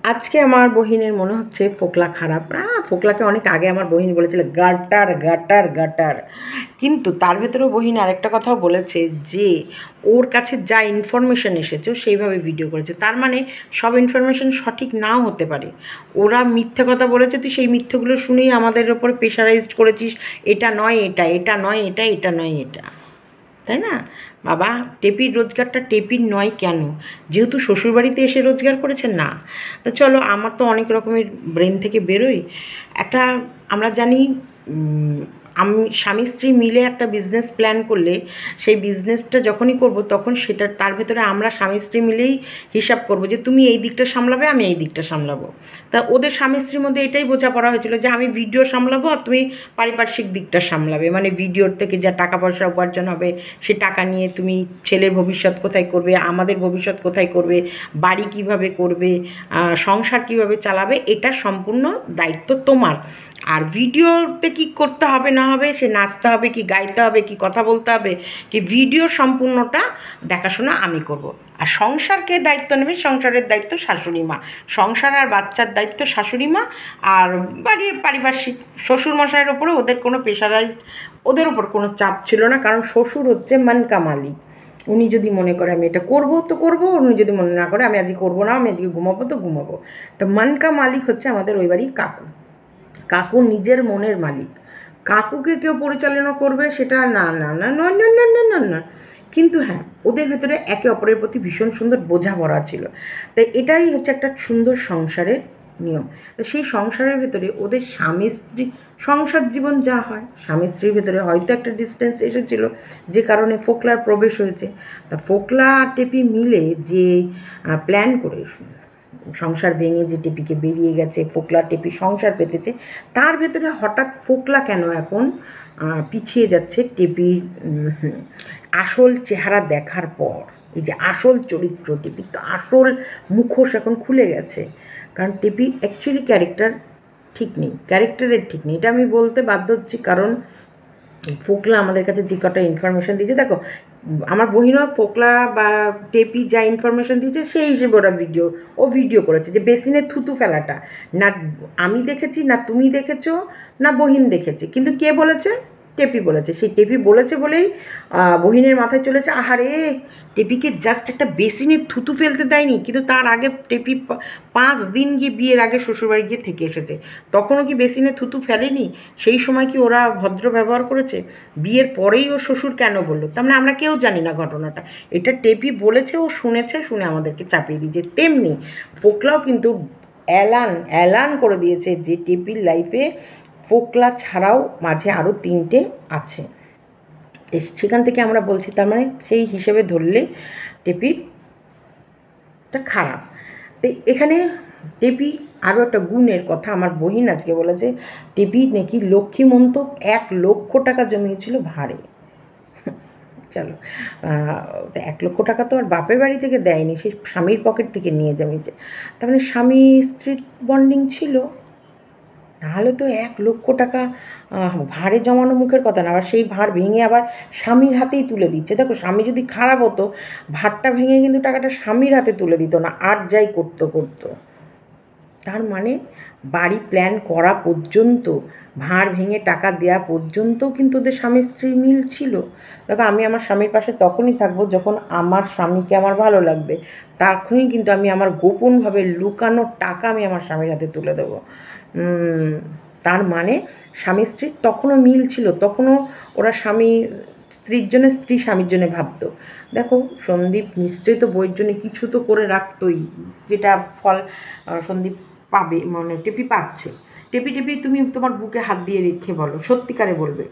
আজকে আমার বহিনের মনে হচ্ছে ফোকলা খারাপ না। ফোকলাকে অনেক আগে আমার বহিন বলেছিল গাটার গাটার গাটার, কিন্তু তার ভেতরেও বহিন আরেকটা কথাও বলেছে যে ওর কাছে যা ইনফরমেশন এসেছে ও সেইভাবে ভিডিও করেছে। তার মানে সব ইনফরমেশন সঠিক নাও হতে পারে। ওরা মিথ্যে কথা বলেছে, তুই সেই মিথ্যেগুলো শুনেই আমাদের ওপরে প্রেশারাইজড করেছিস, এটা নয় এটা, এটা নয় এটা, এটা নয় এটা, তাই না? বাবা, টেপির রোজগারটা টেপির নয় কেন? যেহেতু শ্বশুরবাড়িতে এসে রোজগার করেছেন না। তো চলো, আমার তো অনেক রকমের ব্রেন থেকে বেরোয় একটা। আমরা জানি আমি স্বামী স্ত্রী মিলে একটা বিজনেস প্ল্যান করলে সেই বিজনেসটা যখনই করব তখন সেটা তার ভেতরে আমরা স্বামী স্ত্রী মিলেই হিসাব করব যে তুমি এই দিকটা সামলাবে, আমি এই দিকটা সামলাবো। তা ওদের স্বামী স্ত্রীর মধ্যে এটাই বোঝাপড়া হয়েছিল যে আমি ভিডিও সামলাবো আর তুমি পারিপার্শ্বিক দিকটা সামলাবে। মানে ভিডিওর থেকে যা টাকা পয়সা উপার্জন হবে সে টাকা নিয়ে তুমি ছেলের ভবিষ্যৎ কোথায় করবে, আমাদের ভবিষ্যৎ কোথায় করবে, বাড়ি কিভাবে করবে, সংসার কিভাবে চালাবে, এটা সম্পূর্ণ দায়িত্ব তোমার। আর ভিডিওতে কি করতে হবে না হবে, সে নাচতে হবে কি গাইতে হবে কি কথা বলতে হবে কি, ভিডিও সম্পূর্ণটা দেখাশোনা আমি করব। আর সংসারকে দায়িত্ব নেবে, সংসারের দায়িত্ব শাশুড়ি মা, সংসার আর বাচ্চার দায়িত্ব শাশুড়ি মা। আর বাড়ির পারিপার্শ্বিক শ্বশুরমশাইয়ের ওপরে ওদের কোনো প্রেশারাইজড, ওদের ওপর কোনো চাপ ছিল না, কারণ শ্বশুর হচ্ছে মানকা মালিক। উনি যদি মনে করে আমি এটা করবো তো করবো, উনি যদি মনে না করে আমি আজকে করবো না, আমি আজকে ঘুমাবো তো ঘুমাবো। তো মানকা মালিক হচ্ছে আমাদের ওই বাড়ির কাকু। কাকু নিজের মনের মালিক। কাকুকে কেউ পরিচালনা করবে সেটা না না না নয় না না না না না। কিন্তু হ্যাঁ, ওদের ভেতরে একে অপরের প্রতি ভীষণ সুন্দর বোঝাপড়া ছিল। তাই এটাই হচ্ছে একটা সুন্দর সংসারের নিয়ম। তো সেই সংসারের ভেতরে ওদের স্বামী স্ত্রী, সংসার জীবন যা হয়, স্বামী স্ত্রীর ভেতরে হয়তো একটা ডিস্টেন্স এসেছিলো যে কারণে ফোকলার প্রবেশ হয়েছে। তা ফোকলা আর টেপি মিলে যে প্ল্যান করে সংসার ভেঙে যে টেপিকে বেরিয়ে গেছে, ফোকলা টেপি সংসার পেতেছে, তার ভেতরে হঠাৎ ফোকলা কেন এখন পিছিয়ে যাচ্ছে টেপির আসল চেহারা দেখার পর। এই যে আসল চরিত্র, টেপির তো আসল মুখোশ এখন খুলে গেছে। কারণ টেপি অ্যাকচুয়ালি ক্যারেক্টার ঠিক নেই, ক্যারেক্টারের ঠিক নেই, এটা আমি বলতে বাধ্য হচ্ছি। কারণ ফোকলা আমাদের কাছে যে কটা ইনফরমেশান দিয়েছে, দেখো আমার বহিনও ফোকলা বা টেপি যা ইনফরমেশান দিয়েছে সেই হিসেবে ওরা ভিডিও করেছে যে বেসিনে থুতু ফেলাটা না আমি দেখেছি, না তুমি দেখেছো, না বহিন দেখেছে, কিন্তু কে বলেছে? টেপি বলেছে। সেই টেপি বলেছে বলেই বহিনের মাথায় চলেছে আহারে, টেপিকে জাস্ট একটা বেসিনে থুতু ফেলতে দেয়নি, কিন্তু তার আগে টেপি 5 দিন গিয়ে বিয়ের আগে শ্বশুরবাড়ি গিয়ে থেকে এসেছে, তখনও কি বেসিনে থুতু ফেলেনি? সেই সময় কি ওরা ভদ্র ব্যবহার করেছে? বিয়ের পরেই ওর শ্বশুর কেন বললো? তার মানে আমরা কেউ জানি না ঘটনাটা, এটা টেপি বলেছে, ও শুনেছে, শুনে আমাদেরকে চাপিয়ে দিয়েছে। তেমনি ফোকলাও কিন্তু অ্যালান করে দিয়েছে যে টেপির লাইফে ফোকলা ছাড়াও মাঝে আরও 3টে আছে। সেখান থেকে আমরা বলছি, তার মানে সেই হিসেবে ধরলে টেপিটা খারাপ। তো এখানে টেপি আরও একটা গুণের কথা আমার বহিন আজকে বলেছে, টেপি নাকি লক্ষ্মীমন্ত 1,00,000 টাকা জমিয়েছিল ভাড়ে। চলো, তো 1,00,000 টাকা তো আর বাপের বাড়ি থেকে দেয়নি, সে স্বামীর পকেট থেকে নিয়ে জমিয়েছে। তার মানে স্বামী স্ত্রীর বন্ডিং ছিল। নাহলে তো 1,00,000 টাকা ভাড়ে জমানো মুখের কথা না, আবার সেই ভাড় ভেঙে আবার স্বামীর হাতেই তুলে দিচ্ছে। দেখো, স্বামী যদি খারাপ হতো ভাড়টা ভেঙে কিন্তু টাকাটা স্বামীর হাতে তুলে দিত না, আর যাই করতো। তার মানে বাড়ি প্ল্যান করা পর্যন্ত, ভাড় ভেঙে টাকা দেওয়া পর্যন্তও কিন্তু ওদের স্বামী স্ত্রীর মিল ছিল। দেখো, আমি আমার স্বামীর পাশে তখনই থাকবো যখন আমার স্বামীকে আমার ভালো লাগবে, তখনই কিন্তু আমি আমার গোপনভাবে লুকানো টাকা আমি আমার স্বামীর হাতে তুলে দেবো। তার মানে স্বামী স্ত্রীর তখনও মিল ছিল, তখনও ওরা স্বামী স্ত্রীর জন্য, স্ত্রী স্বামীর জন্য ভাবতো। দেখো, সন্দীপ নিশ্চয়ই তো বইয়ের জন্য কিছু তো করে রাখতোই, যেটা ফল সন্দীপ পাবে, মানে টেপি পাচ্ছে। টেপি তুমি তোমার বুকে হাত দিয়ে রেখে বলো, সত্যিকারে বলবে,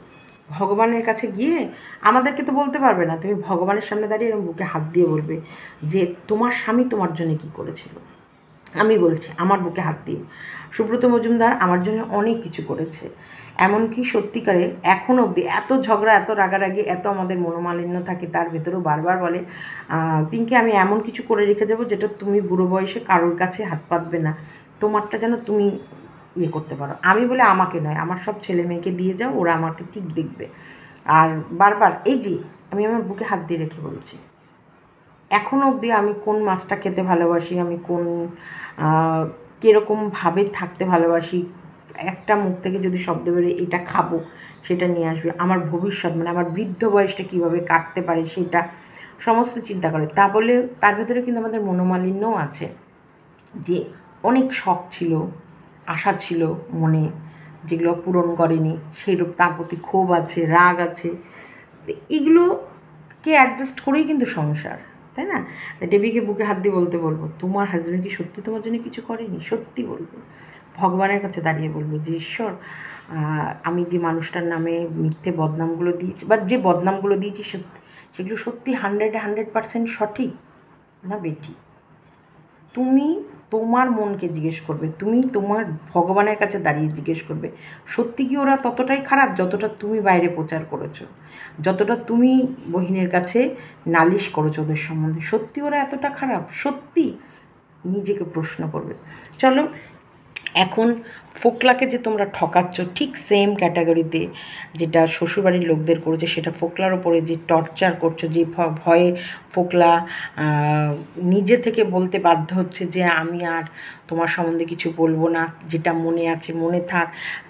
ভগবানের কাছে গিয়ে, আমাদেরকে তো বলতে পারবে না, তুমি ভগবানের সামনে দাঁড়িয়ে এরকম বুকে হাত দিয়ে বলবে যে তোমার স্বামী তোমার জন্য কী করেছিল। আমি বলছি আমার বুকে হাত দিয়ে, সুব্রত মজুমদার আমার জন্য অনেক কিছু করেছে। এমনকি সত্যিকারে এখনও অবধি এত ঝগড়া, এত রাগারাগি, এত আমাদের মনোমালিন্য থাকে, তার ভেতরেও বারবার বলে পিঙ্কি আমি এমন কিছু করে রেখে যাবো যেটা তুমি বুড়ো বয়সে কারোর কাছে হাত পাতবে না, তোমারটা যেন তুমি করতে পারো। আমি বলে আমাকে নয়, আমার সব ছেলে মেয়েকে দিয়ে যাও, ওরা আমাকে ঠিক দেখবে। আর বারবার এই যে আমি আমার বুকে হাত দিয়ে রেখে বলছি, এখনও অবধি আমি কোন মাছটা খেতে ভালোবাসি, আমি কোন কীরকমভাবে থাকতে ভালোবাসি, একটা মুখ থেকে যদি শব্দ বেরোয় এটা খাবো, সেটা নিয়ে আসবে, আমার ভবিষ্যৎ মানে আমার বৃদ্ধ বয়সটা কীভাবে কাটতে পারে সেটা সমস্ত চিন্তা করে। তা বলে তার ভেতরে কিন্তু আমাদের মনোমালিন্যও আছে, যে অনেক শখ ছিল, আশা ছিল মনে, যেগুলো পূরণ করেনি, সেইরূপ তার প্রতি ক্ষোভ আছে, রাগ আছে। এগুলোকে অ্যাডজাস্ট করেই কিন্তু সংসার, তাই না? ডেবিকে বুকে হাত দিয়ে বলবো, তোমার হাজব্যান্ড কি সত্যি তোমার জন্য কিছু করেনি? সত্যি বলবো, ভগবানের কাছে দাঁড়িয়ে বলবো যে ঈশ্বর, আমি যে মানুষটার নামে মিথ্যে বদনামগুলো দিয়েছি বা যে বদনামগুলো দিয়েছি সেগুলো সত্যি 100% সঠিক না বেঠিক? তুমি তোমার মনকে জিজ্ঞেস করবে, তুমি তোমার ভগবানের কাছে দাঁড়িয়ে জিজ্ঞেস করবে, সত্যি কি ওরা ততটাই খারাপ যতটা তুমি বাইরে প্রচার করেছো, যতটা তুমি বহিনের কাছে নালিশ করেছো ওদের সম্বন্ধে? সত্যি ওরা এতটা খারাপ? সত্যি নিজেকে প্রশ্ন করবে। চলো, এখন ফোকলাকে যে তোমরা ঠকাচ্ছ, ঠিক সেম ক্যাটাগরিতে যেটা শ্বশুরবাড়ির লোকদের করেছে, সেটা ফোকলার ওপরে যে টর্চার করছো, যে ভয়ে ফোকলা নিজে থেকে বলতে বাধ্য হচ্ছে যে আমি আর তোমার সম্বন্ধে কিছু বলবো না, যেটা মনে আছে মনে থাক,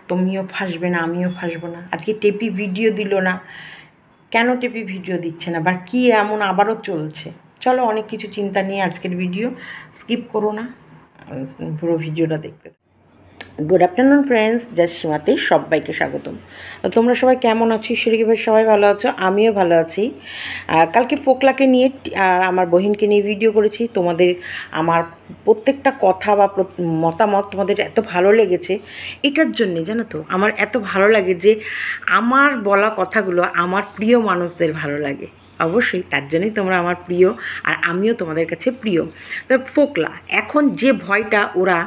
তুমিও ফাঁসবে না আমিও ফাঁসবো না। আজকে টেপি ভিডিও দিল না, কেন টেপি ভিডিও দিচ্ছে না বা কী এমন আবারও চলছে? চলো, অনেক কিছু চিন্তা নিয়ে আজকের ভিডিও, স্কিপ করো না, পুরো ভিডিওটা দেখতে। গুড আফটারনুন ফ্রেন্ডস, জাস্ট সীমাতে সবাইকে স্বাগতম। তোমরা সবাই কেমন আছো? ঈশ্বরীকে ভাই সবাই ভালো আছো, আমিও ভালো আছি। কালকে ফোকলাকে নিয়ে আর আমার বহিনকে নিয়ে ভিডিও করেছি। তোমাদের আমার প্রত্যেকটা কথা বা মতামত তোমাদের এত ভালো লেগেছে, এটার জন্যে জানো তো আমার এত ভালো লাগে যে আমার বলা কথাগুলো আমার প্রিয় মানুষদের ভালো লাগে। অবশ্যই তার জন্যই তোমরা আমার প্রিয়, আর আমিও তোমাদের কাছে প্রিয়। তো ফোকলা এখন যে ভয়টা ওরা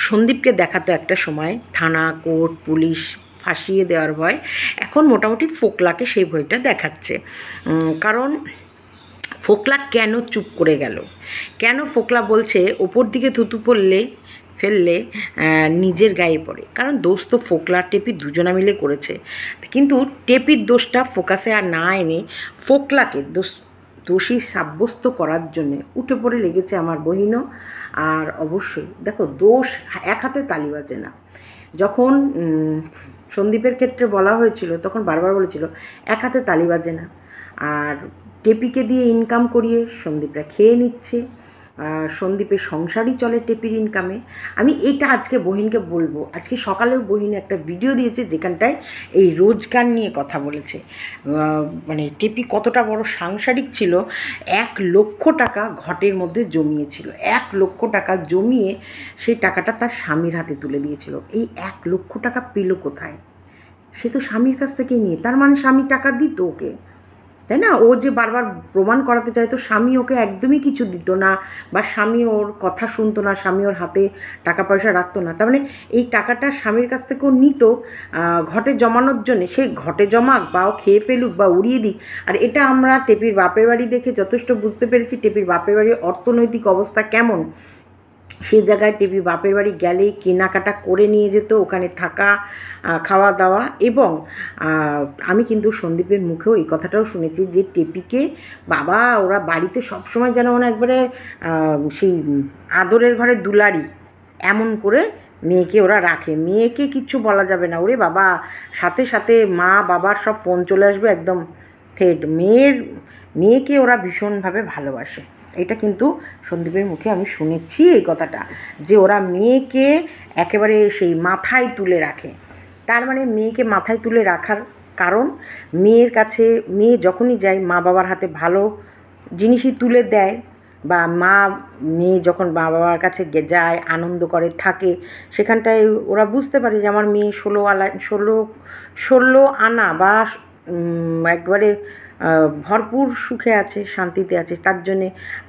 সন্দীপকে দেখাতো একটা সময়, থানা কোর্ট পুলিশ ফাঁসিয়ে দেওয়ার ভয়, এখন মোটামুটি ফোকলাকে সেই ভয়টা দেখাচ্ছে। কারণ ফোকলা কেন চুপ করে গেল, কেন ফোকলা বলছে ওপর দিকে থুতু ফেললে নিজের গায়ে পড়ে? কারণ দোষ তো ফোকলা টেপি দুজনা মিলে করেছে, কিন্তু টেপির দোষটা ফোকাসে আর না এনে ফোকলাকে দোষী সাব্যস্ত করার জন্যে উঠে পড়ে লেগেছে আমার বহিনও। আর অবশ্যই দেখো, দোষ এক হাতে তালি বাজে না। যখন সন্দীপের ক্ষেত্রে বলা হয়েছিল তখন বারবার বলেছিল এক হাতে তালি বাজে না, আর টেপিকে দিয়ে ইনকাম করিয়ে সন্দীপরা খেয়ে নিচ্ছে, সন্দীপের সংসারই চলে টেপির ইনকামে। আমি এটা আজকে বহিনকে বলবো। আজকে সকালেও বহিন একটা ভিডিও দিয়েছে যেখানটায় এই রোজগার নিয়ে কথা বলেছে, মানে টেপি কতটা বড় সাংসারিক ছিল। 1,00,000 টাকা ঘটের মধ্যে জমিয়েছিল, 1,00,000 টাকা জমিয়ে সেই টাকাটা তার স্বামীর হাতে তুলে দিয়েছিল। এই 1,00,000 টাকা পেল কোথায়? সে তো স্বামীর কাছ থেকেই নিয়ে, তার মানে স্বামী টাকা দিত ওকে, তাই না? ও যে বারবার প্রমাণ করাতে চাইতো স্বামী ওকে একদমই কিছু দিত না, বা স্বামী ওর কথা শুনতো না, স্বামী ওর হাতে টাকা পয়সা রাখতো না। তার মানে এই টাকাটা স্বামীর কাছ থেকেও নিত ঘটে জমানোর জন্যে। সে ঘটে জমাক বা ও খেয়ে ফেলুক বা উড়িয়ে দিক। আর এটা আমরা টেপির বাপের বাড়ি দেখে যথেষ্ট বুঝতে পেরেছি টেপির বাপের বাড়ির অর্থনৈতিক অবস্থা কেমন। সে জায়গায় টেপি বাপের বাড়ি গেলেই কেনাকাটা করে নিয়ে যেত, ওখানে থাকা খাওয়া দাওয়া। এবং আমি কিন্তু সন্দীপের মুখেও এই কথাটাও শুনেছি যে টেপিকে বাবা ওরা বাড়িতে সবসময় যেন মানে একবারে সেই আদরের ঘরে দুলারি এমন করে মেয়েকে ওরা রাখে। মেয়েকে কিচ্ছু বলা যাবে না, ওরে বাবা সাথে সাথে মা বাবার সব ফোন চলে আসবে একদম থেট। মেয়েকে ওরা ভীষণভাবে ভালোবাসে। এটা কিন্তু সন্দীপের মুখে আমি শুনেছি এই কথাটা, যে ওরা মেয়েকে একেবারে সেই মাথায় তুলে রাখে। তার মানে মেয়েকে মাথায় তুলে রাখার কারণ মেয়ের কাছে মেয়ে যখনই যায় মা বাবার হাতে ভালো জিনিসই তুলে দেয়, বা মেয়ে যখন মা বাবার কাছে যায় আনন্দ করে থাকে, সেখানটায় ওরা বুঝতে পারে যে আমার মেয়ে 16 আনা বা একবারে ভরপুর সুখে আছে, শান্তিতে আছে। তার জন্যে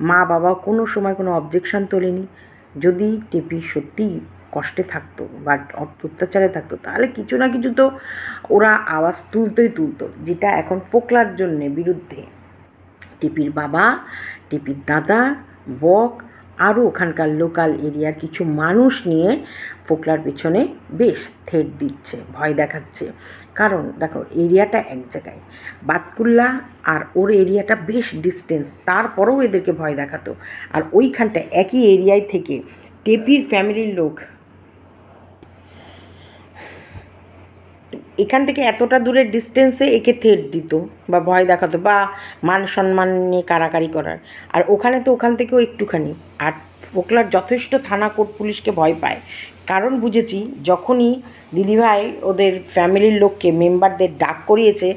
মা বাবা কোনো সময় কোনো অবজেকশন তোলেনি। যদি টেপি সত্যিই কষ্টে থাকতো বা অত্যাচারে থাকতো, তাহলে কিছু না কিছু তো ওরা আওয়াজ তুলতো, যেটা এখন ফোকলার জন্যে বিরুদ্ধে টেপির বাবা, টেপির দাদা, বক আরও ওখানকার লোকাল এরিয়ার কিছু মানুষ নিয়ে ফোকলার পেছনে বেশ থ্রেট দিচ্ছে, ভয় দেখাচ্ছে। কারণ দেখো, এরিয়াটা এক জায়গায়, বাতকুল্লা আর ওর এরিয়াটা বেশ ডিস্টেন্স, তারপরেও এদেরকে ভয় দেখাতো। আর ওইখানটা একই এরিয়ায় থেকে টেপির ফ্যামিলির লোক এখান থেকে এতটা দূরের ডিস্টেন্সে একে থ্রেট দিত বা ভয় দেখাতো বা মান সম্মান নিয়ে কাড়াকাড়ি করার। আর ওখানে তো ওখান থেকেও একটুখানি। আর ফোকলার যথেষ্ট থানা কোর্ট পুলিশকে ভয় পায়, কারণ বুঝেছি যখনই দিদিভাই ওদের ফ্যামিলির লোককে মেম্বারদের ডাক করিয়েছে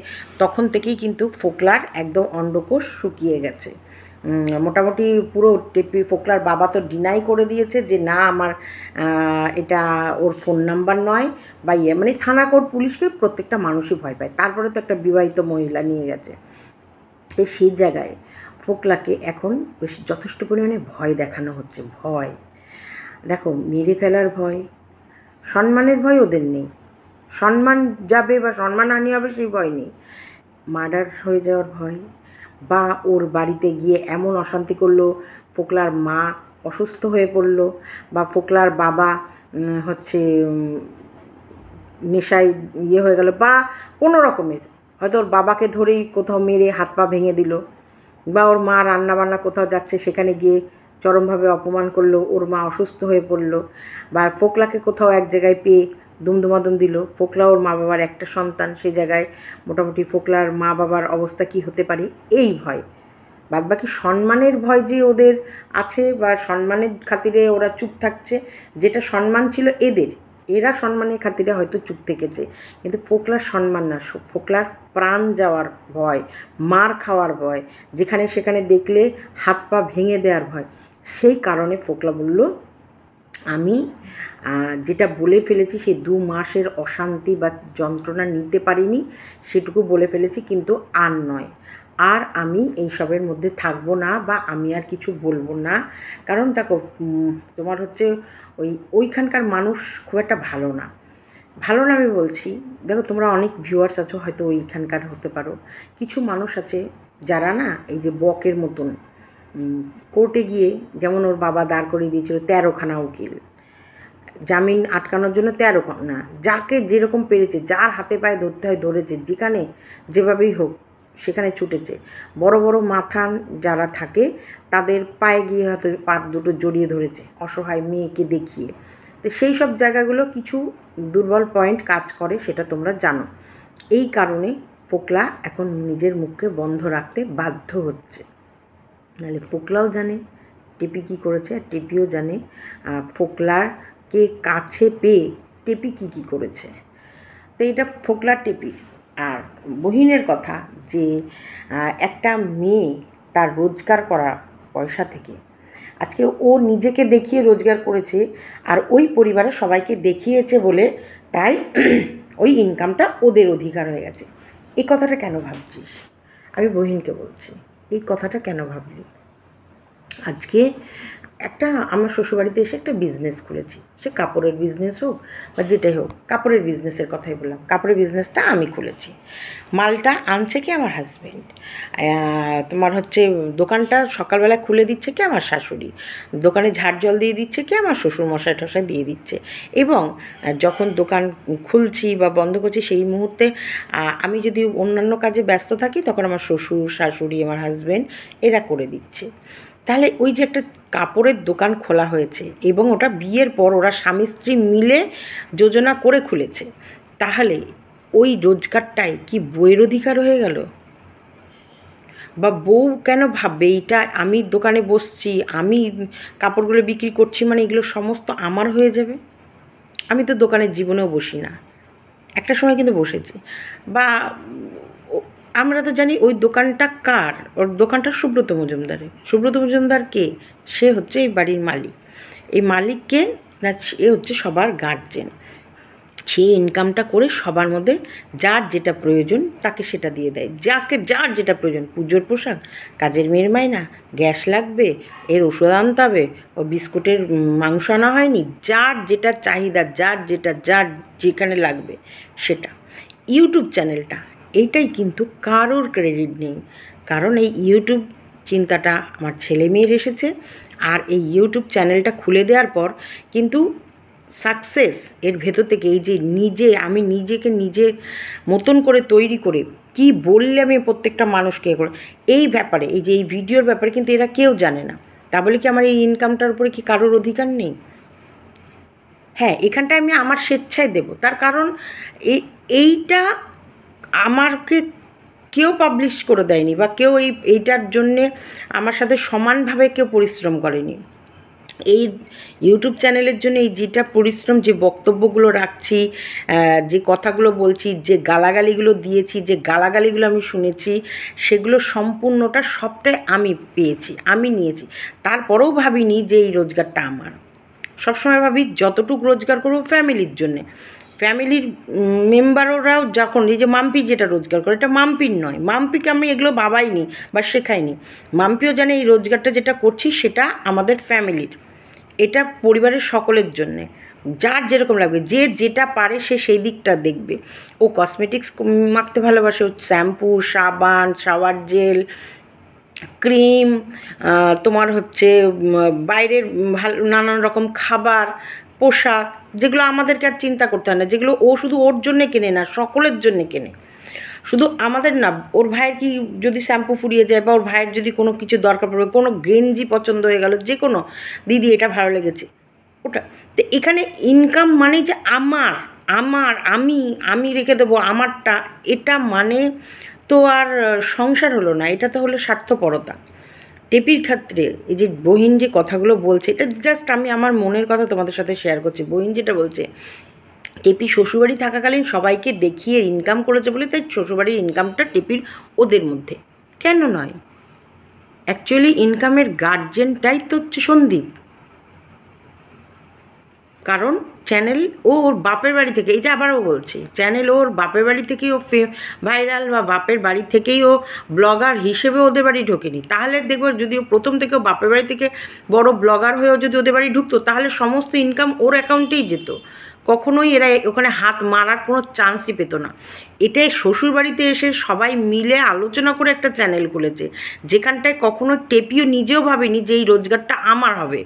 তখন থেকেই কিন্তু ফোকলার একদম অন্ডকোষ শুকিয়ে গেছে। মোটামুটি পুরো টেপি ফোকলার বাবা তো ডিনাই করে দিয়েছে যে না, আমার এটা ওর ফোন নাম্বার নয় বা মানে থানা কোর্ট পুলিশকে প্রত্যেকটা মানুষই ভয় পায়। তারপরে তো একটা বিবাহিত মহিলা নিয়ে গেছে। তো সেই জায়গায় ফোকলাকে এখন বেশ যথেষ্ট পরিমাণে ভয় দেখানো হচ্ছে। ভয় দেখো, মেরে ফেলার ভয়, সম্মানের ভয় ওদের নেই। সম্মান যাবে বা সম্মানহানি হবে সেই ভয় নেই। মার্ডার হয়ে যাওয়ার ভয়, বা ওর বাড়িতে গিয়ে এমন অশান্তি করলো, ফোকলার মা অসুস্থ হয়ে পড়লো, বা ফোকলার বাবা হচ্ছে নেশায় হয়ে গেল, বা কোনো রকমের হয়তো ওর বাবাকে ধরেই কোথাও মেরে হাত পা ভেঙে দিল, বা ওর মা রান্নাবান্না কোথাও যাচ্ছে সেখানে গিয়ে চরমভাবে অপমান করলো, ওর মা অসুস্থ হয়ে পড়লো, বা ফোকলাকে কোথাও এক জায়গায় পেয়ে দুমদুমাদুম দিল। ফোকলা ওর মা বাবার একটা সন্তান, সেই জায়গায় মোটামুটি ফোকলার মা বাবার অবস্থা কী হতে পারে এই ভয়। বাদবাকি সম্মানের ভয় যে ওদের আছে বা সম্মানের খাতিরে ওরা চুপ থাকছে, যেটা সম্মান ছিল এদের, এরা সম্মানের খাতিরে হয়তো চুপ থেকেছে, কিন্তু ফোকলার সম্মান না, ফোকলার প্রাণ যাওয়ার ভয়, মার খাওয়ার ভয়, যেখানে সেখানে দেখলে হাত পা ভেঙে দেওয়ার ভয়। সেই কারণে ফোকলা বলল, আমি যেটা বলে ফেলেছি সেই 2 মাসের অশান্তি বা যন্ত্রণা নিতে পারিনি, সেটুকু বলে ফেলেছি, কিন্তু আর নয়, আর আমি এইসবের মধ্যে থাকবো না বা আমি আর কিছু বলবো না। কারণ দেখো, তোমার হচ্ছে ওইখানকার মানুষ খুব একটা ভালো না। ভালো না আমি বলছি, দেখো তোমরা অনেক ভিউয়ার্স আছো, হয়তো ওইখানকার হতে পারো। কিছু মানুষ আছে যারা না এই যে বকের মতন কোর্টে গিয়ে, যেমন ওর বাবা দাঁড় করিয়ে দিয়েছিল 13খানা উকিল, জামিন আটকানোর জন্য 13খানা, যাকে যেরকম পেরেছে, যার হাতে পায়ে ধরতে হয় ধরেছে, যেখানে যেভাবেই হোক সেখানে ছুটেছে। বড় বড় মাথা যারা থাকে তাদের পায়ে গিয়ে হয়তো পা দুটো জড়িয়ে ধরেছে অসহায় মেয়েকে দেখিয়ে। তো সেই সব জায়গাগুলো কিছু দুর্বল পয়েন্ট কাজ করে, সেটা তোমরা জানো। এই কারণে ফোকলা এখন নিজের মুখকে বন্ধ রাখতে বাধ্য হচ্ছে। নাহলে ফোকলাও জানে টেপি কী করেছে, আর টেপিও জানে ফোকলাকে কাছে পেয়ে টেপি কী করেছে। তো এটা ফোকলার টেপি। আর বহিনের কথা, যে একটা মেয়ে তার রোজগার করা পয়সা থেকে আজকে ও নিজেকে দেখিয়ে রোজগার করেছে, আর ওই পরিবারের সবাইকে দেখিয়েছে বলে তাই ওই ইনকামটা ওদের অধিকার হয়ে গেছে। এই কথাটা কেন ভাবছিস? আমি বহিনকে বলছি, এই কথাটা কেন ভাবলি? আজকে আমার শ্বশুরবাড়িতে এসে একটা বিজনেস খুলেছি, সে কাপড়ের বিজনেস হোক বা যেটাই হোক, কাপড়ের বিজনেসের কথাই বললাম, কাপড়ের বিজনেসটা আমি খুলেছি। মালটা আনছে কি আমার হাজব্যান্ড, তোমার হচ্ছে দোকানটা সকালবেলা খুলে দিচ্ছে কি আমার শাশুড়ি, দোকানে ঝাড় জল দিয়ে দিচ্ছে কি আমার শ্বশুর মশাই টশাই দিয়ে দিচ্ছে। এবং যখন দোকান খুলছি বা বন্ধ করছি সেই মুহূর্তে আমি যদি অন্যান্য কাজে ব্যস্ত থাকি তখন আমার শ্বশুর শাশুড়ি আমার হাজব্যান্ড এরা করে দিচ্ছে। তাহলে ওই যে একটা কাপড়ের দোকান খোলা হয়েছে এবং ওটা বিয়ের পর ওরা স্বামী স্ত্রী মিলে যোজনা করে খুলেছে, তাহলে ওই রোজগারটাই কি বউয়ের অধিকার হয়ে গেল? বা বউ কেন ভাববে এইটা আমি দোকানে বসছি, আমি কাপড়গুলো বিক্রি করছি মানে এগুলো সমস্ত আমার হয়ে যাবে? আমি তো দোকানের জীবনেও বসি না, একটা সময় কিন্তু বসেছি। বা আমরা তো জানি ওই দোকানটা কার, ওর দোকানটা সুব্রত মজুমদারের। সুব্রত মজুমদার কে? সে হচ্ছে এই বাড়ির মালিক। এই মালিককে না, এ হচ্ছে সবার গার্জেন। সে ইনকামটা করে সবার মধ্যে যার যেটা প্রয়োজন তাকে সেটা দিয়ে দেয়, যার যেটা প্রয়োজন, পুজোর পোশাক, কাজের মেয়ের মাইনা, গ্যাস লাগবে, এর ওষুধ আনতে হবে, ও বিস্কুটের মাংস আনা হয়নি, যার যেটা চাহিদা, যার যেখানে লাগবে সেটা। ইউটিউব চ্যানেলটা, এইটাই কিন্তু কারোর ক্রেডিট নেই, কারণ এই ইউটিউব চিন্তাটা আমার ছেলে মেয়ের এসেছে, আর এই ইউটিউব চ্যানেলটা খুলে দেওয়ার পর কিন্তু সাকসেস এর ভেতর থেকে এই যে আমি নিজেকে নিজের মতন করে তৈরি করে কি বললে আমি প্রত্যেকটা মানুষকে করে এই ব্যাপারে, এই যে এই ভিডিওর ব্যাপারে কিন্তু এরা কেউ জানে না। তা বলে কি আমার এই ইনকামটার উপরে কি কারোর অধিকার নেই? হ্যাঁ, এখানটায় আমি আমার স্বেচ্ছায় দেব, তার কারণ এইটা আমাকে কেউ পাবলিশ করে দেয়নি, বা কেউ এইটার জন্যে আমার সাথে সমানভাবে কেউ পরিশ্রম করেনি। এই ইউটিউব চ্যানেলের জন্য এই যেটা পরিশ্রম, যে বক্তব্যগুলো রাখছি, যে কথাগুলো বলছি, যে গালাগালিগুলো দিয়েছি, যে গালাগালিগুলো আমি শুনেছি, সেগুলো সম্পূর্ণটা সবটাই আমি পেয়েছি, আমি নিয়েছি। তারপরেও ভাবিনি যে এই রোজগারটা আমার। সবসময় ভাবি যতটুকু রোজগার করবো ফ্যামিলির জন্যে, ফ্যামিলির মেম্বাররাও যখন এই যে মাম্পি যেটা রোজগার করে এটা মাম্পির নয়, মাম্পিকে আমি এগুলো ভাবাইনি বা শেখাইনি। মাম্পিও জানে এই রোজগারটা যেটা করছি সেটা আমাদের ফ্যামিলির, এটা পরিবারের সকলের জন্যে, যার যেরকম লাগবে, যে যেটা পারে সে সেই দিকটা দেখবে। ও কসমেটিক্স মাখতে ভালোবাসে, ও শ্যাম্পু, সাবান, শাওয়ার জেল, ক্রিম, তোমার হচ্ছে বাইরের ভালো নানান রকম খাবার, পোশাক, যেগুলো আমাদেরকে আর চিন্তা করতে হয় না, যেগুলো ও শুধু ওর জন্যে কেনে না, সকলের জন্যে কেনে। শুধু আমাদের না, ওর ভাইয়ের কি যদি শ্যাম্পু ফুরিয়ে যায়, বা ওর ভাইয়ের যদি কোনো কিছু দরকার পড়বে, কোনো গেঞ্জি পছন্দ হয়ে গেল, যে কোনো দিদি এটা ভালো লেগেছে, ওটা। তো এখানে ইনকাম মানে যে আমার আমার আমি আমি রেখে দেবো আমারটা, এটা মানে তো আর সংসার হলো না, এটা তো হলো স্বার্থপরতা। টেপির ক্ষেত্রে এই যে বহিন যে কথাগুলো বলছে, এটা জাস্ট আমি আমার মনের কথা তোমাদের সাথে শেয়ার করছি। বহিন যেটা বলছে, টেপি শ্বশুরবাড়ি থাকাকালীন সবাইকে দেখিয়ে ইনকাম করেছে বলে তাই শ্বশুরবাড়ির ইনকামটা টেপির ওদের মধ্যে, কেন নয়? অ্যাকচুয়ালি ইনকামের গার্জেনটাই তো হচ্ছে সন্দীপ। কারণ চ্যানেল ও ওর বাপের বাড়ি থেকে, এটা আবারও বলছি, চ্যানেল ওর বাপের বাড়ি থেকেই ও ভাইরাল, বা বাপের বাড়ি থেকেই ও ব্লগার হিসেবে ওদের বাড়ি ঢোকেনি। তাহলে দেখবো যদি ও প্রথম থেকে ও বাপের বাড়ি থেকে বড় ব্লগার হয়েও যদি ওদের বাড়ি ঢুকতো, তাহলে সমস্ত ইনকাম ওর অ্যাকাউন্টেই যেত, কখনোই এরা ওখানে হাত মারার কোনো চান্সই পেত না। এটাই শ্বশুরবাড়িতে এসে সবাই মিলে আলোচনা করে একটা চ্যানেল খুলেছে, যেখানটায় কখনো টেপিও নিজেও ভাবেনি যে এই রোজগারটা আমার হবে।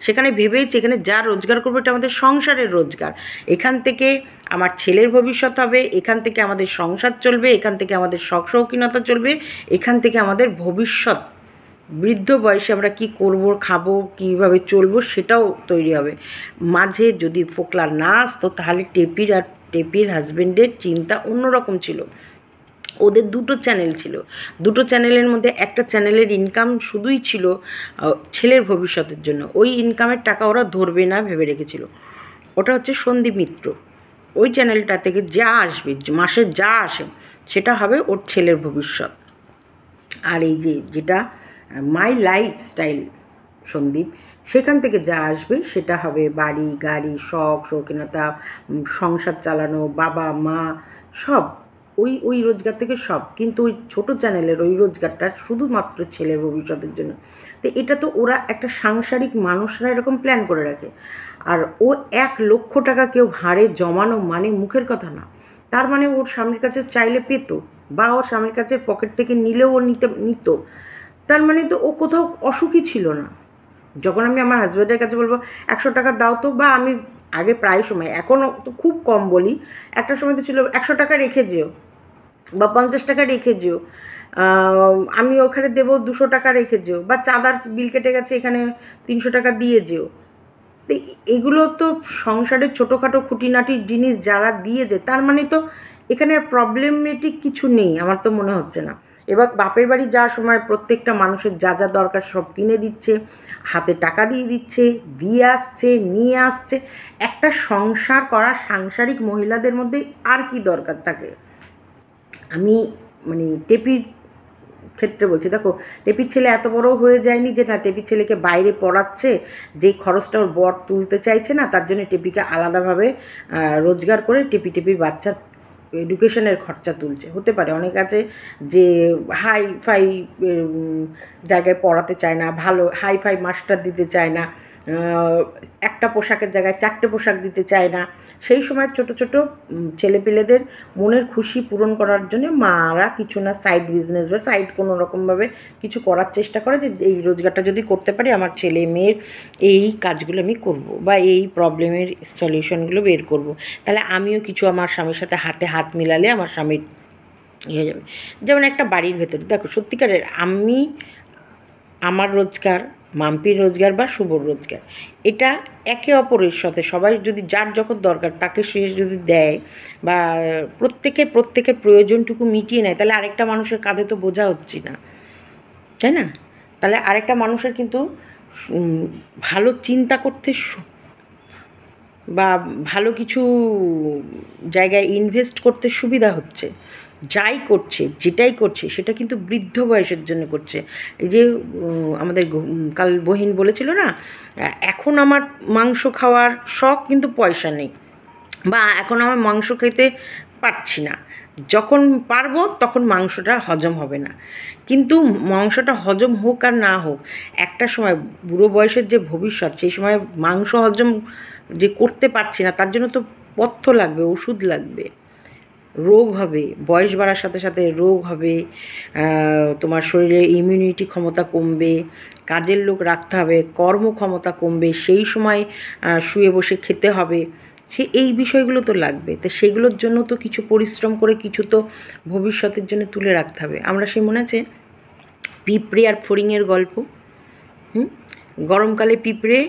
সেখানে ভেবেইছে এখানে যা রোজগার করবো এটা আমাদের সংসারের রোজগার, এখান থেকে আমার ছেলের ভবিষ্যৎ হবে, এখান থেকে আমাদের সংসার চলবে, এখান থেকে আমাদের শখ শৌখিনতা চলবে, এখান থেকে আমাদের ভবিষ্যৎ, বৃদ্ধ বয়সে আমরা কি করব, খাবো, কীভাবে চলবো, সেটাও তৈরি হবে। মাঝে যদি ফোকলা না আসতো, তাহলে টেপির হাজব্যান্ডের চিন্তা অন্যরকম ছিল। ওদের দুটো চ্যানেল ছিল, দুটো চ্যানেলের মধ্যে একটা চ্যানেলের ইনকাম শুধুই ছিল ছেলের ভবিষ্যতের জন্য, ওই ইনকামের টাকা ওরা ধরবে না ভেবে রেখেছিল। ওটা হচ্ছে সন্দীপ মিত্র, ওই চ্যানেলটা থেকে যা আসবে, মাসে যা আসে, সেটা হবে ওর ছেলের ভবিষ্যৎ। আর এই যেটা মাই লাইফস্টাইল সন্দীপ, সেখান থেকে যা আসবে সেটা হবে বাড়ি, গাড়ি, শখ শৌখিনতা, সংসার চালানো, বাবা মা, সব ওই রোজগার থেকে সব। কিন্তু ওই ছোটো চ্যানেলের ওই রোজগারটা শুধুমাত্র ছেলের ভবিষ্যতের জন্য। তো এটা তো ওরা একটা সাংসারিক মানুষরা এরকম প্ল্যান করে রাখে। আর ও 1 লক্ষ টাকা কেউ ভাড়ে জমানো মানে মুখের কথা না, তার মানে ওর স্বামীর কাছে চাইলে পেত, বা ওর স্বামীর কাছে পকেট থেকে নিলেও ও নিত, তার মানে তো ও কোথাও অসুখী ছিল না। যখন আমি আমার হাজব্যান্ডের কাছে বলবো 100 টাকা দাও তো, বা আমি আগে প্রায় সময়, এখনও তো খুব কম বলি, একটা সময় তো ছিল 100 টাকা রেখে যেও, বা 50 টাকা রেখে যেও, আমি ওখানে দেবো 200 টাকা রেখে যেও, বা চাঁদার বিল কেটে গেছে এখানে 300 টাকা দিয়ে যেও। তো এগুলো তো সংসারের ছোটোখাটো খুঁটিনাটির জিনিস যারা দিয়েছে, তার মানে তো এখানে প্রবলেমেটিক কিছু নেই আমার তো মনে হচ্ছে না। এবার বাপের বাড়ি যাওয়ার সময় প্রত্যেকটা মানুষের যা যা দরকার সব কিনে দিচ্ছে, হাতে টাকা দিয়ে দিচ্ছে, দিয়ে আসছে, নিয়ে আসছে। একটা সংসার করা সাংসারিক মহিলাদের মধ্যে আর কি দরকার থাকে? আমি মানে টেপির ক্ষেত্রে বলছি, দেখো টেপির ছেলে এত বড় হয়ে যায়নি যে না টেপির ছেলেকে বাইরে পড়াচ্ছে, যেই খরচটা ওর বর তুলতে চাইছে না, তার জন্য টেপিকে আলাদাভাবে রোজগার করে টেপির বাচ্চার এডুকেশনের খরচা তুলছে। হতে পারে অনেক আছে যে হাই ফাই জায়গায় পড়াতে চায় না, ভালো হাই ফাই মাস্টার দিতে চায় না, একটা পোশাকের জায়গায় 4টে পোশাক দিতে চায় না। সেই সময় ছোট ছোট ছেলেপিলেদের মনের খুশি পূরণ করার জন্য মারা কিছু না সাইড বিজনেস বা সাইড কোনো রকমভাবে কিছু করার চেষ্টা করে, যে এই রোজগারটা যদি করতে পারি আমার ছেলে মেয়ের এই কাজগুলো আমি করব বা এই প্রবলেমের সলিউশনগুলো বের করব, তাহলে আমিও কিছু আমার স্বামীর সাথে হাতে হাত মিলালে আমার স্বামীর ইয়ে হয়ে যাবে। যেমন একটা বাড়ির ভেতরে দেখো, সত্যিকারের আমি আমার রোজগার, মাম্পির রোজগার বা শুভর রোজগার, এটা একে অপরের সাথে সবাই যদি যার যখন দরকার তাকে সে যদি দেয় বা প্রত্যেকের প্রয়োজনটুকু মিটিয়ে নেয়, তাহলে আরেকটা মানুষের কাঁধে তো বোঝা হচ্ছে না, তাই না? তাহলে আরেকটা মানুষের কিন্তু ভালো চিন্তা করতে বা ভালো কিছু জায়গায় ইনভেস্ট করতে সুবিধা হচ্ছে। যাই করছে, যেটাই করছে সেটা কিন্তু বৃদ্ধ বয়সের জন্য করছে। এই যে আমাদের কাল বহিন বলেছিল না, এখন আমার মাংস খাওয়ার শখ কিন্তু পয়সা নেই, বা এখন আমার মাংস খেতে পারছি না, যখন পারবো তখন মাংসটা হজম হবে না। কিন্তু মাংসটা হজম হোক আর না হোক, একটা সময় বুড়ো বয়সের যে ভবিষ্যৎ, সেই সময় মাংস হজম যে করতে পারছি না, তার জন্য তো পথ্য লাগবে, ওষুধ লাগবে, রোগ হবে, বয়স বাড়ার সাথে সাথে রোগ হবে, তোমার শরীরে ইমিউনিটি ক্ষমতা কমবে, কাজের লোক রাখতে হবে, কর্মক্ষমতা কমবে, সেই সময় শুয়ে বসে খেতে হবে, এই বিষয়গুলো তো লাগবে। তো সেগুলোর জন্য তো কিছু পরিশ্রম করে কিছু তো ভবিষ্যতের জন্য তুলে রাখতে হবে। আমরা সেই মনে আছে পিঁপড়ে আর ফড়িংয়ের গল্প, গরমকালে পিঁপড়ে